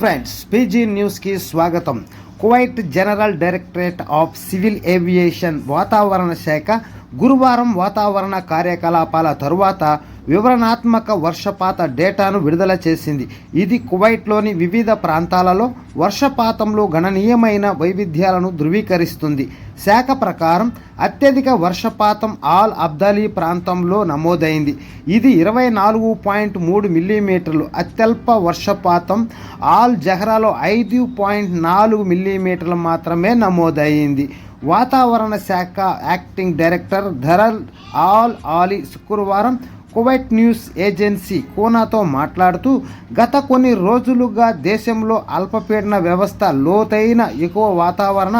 Friends, PG న్యూస్కి స్వాగతం. Kuwait general directorate of civil aviation వాతావరణ శాఖ గురువారం వాతావరణ కార్యకలాపాల తరువాత వివరణాత్మక వర్షపాత డేటాను విడుదల చేసింది. ఇది కువైట్లోని వివిధ ప్రాంతాలలో వర్షపాతంలో గణనీయమైన వైవిధ్యాలను ధృవీకరిస్తుంది. శాఖ ప్రకారం అత్యధిక వర్షపాతం ఆల్ అబ్దాలీ ప్రాంతంలో నమోదైంది. ఇది 24.3 మిల్లీమీటర్లు. అత్యల్ప వర్షపాతం ఆల్ జహ్రాలో 5.4 మిల్లీమీటర్లు మాత్రమే నమోదైంది. వాతావరణ శాఖ యాక్టింగ్ డైరెక్టర్ ధరల్ ఆల్ ఆలీ శుక్రవారం కువైట్ న్యూస్ ఏజెన్సీ కోనాతో మాట్లాడుతూ, గత కొన్ని రోజులుగా దేశంలో అల్పపీడన వ్యవస్థ లోతైన ఎగువ వాతావరణ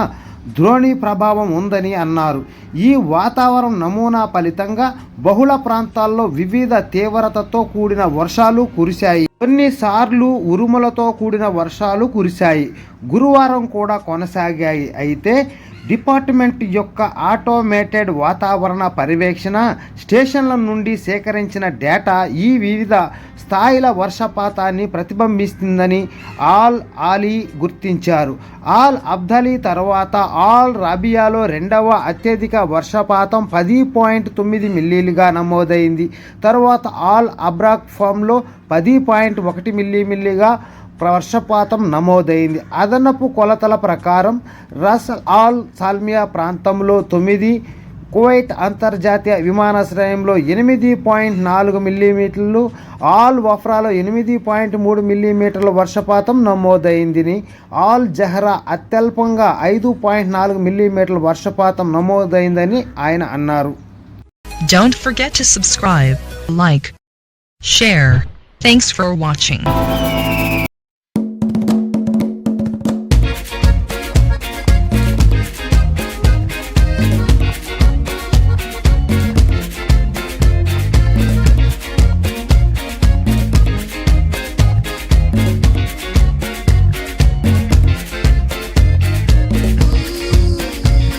ద్రోణి ప్రభావం ఉందని అన్నారు. ఈ వాతావరణ నమూనా ఫలితంగా బహుళ ప్రాంతాల్లో వివిధ తీవ్రతతో కూడిన వర్షాలు కురిశాయి. కొన్నిసార్లు ఉరుములతో కూడిన వర్షాలు కురిశాయి. గురువారం కూడా కొనసాగాయి. అయితే డిపార్ట్మెంట్ యొక్క ఆటోమేటెడ్ వాతావరణ పర్యవేక్షణ స్టేషన్ల నుండి సేకరించిన డేటా ఈ వివిధ స్థాయిల వర్షపాతాన్ని ప్రతిబింబిస్తుందని ఆల్ ఆలీ గుర్తించారు. ఆల్ అబ్దాలీ తర్వాత ఆల్ రాబియాలో రెండవ అత్యధిక వర్షపాతం 10.9 మిల్లీలుగా నమోదైంది. తర్వాత ఆల్ అబ్రాక్ ఫామ్లో 10.1 మిల్లీగా వర్షపాతం నమోదైంది. అదనపు కొలతల ప్రకారం రస్ ఆల్ సాల్మియా ప్రాంతంలో 9, కువైట్ అంతర్జాతీయ విమానాశ్రయంలో 8.4 మిల్లీమీటర్లు, ఆల్ వఫ్రాలో 8.3 మిల్లీమీటర్ల వర్షపాతం నమోదైందని, ఆల్ జహ్రా అత్యల్పంగా 5.4 మిల్లీమీటర్ల వర్షపాతం నమోదైందని ఆయన అన్నారు. Don't forget to subscribe, like, share. Thanks for watching.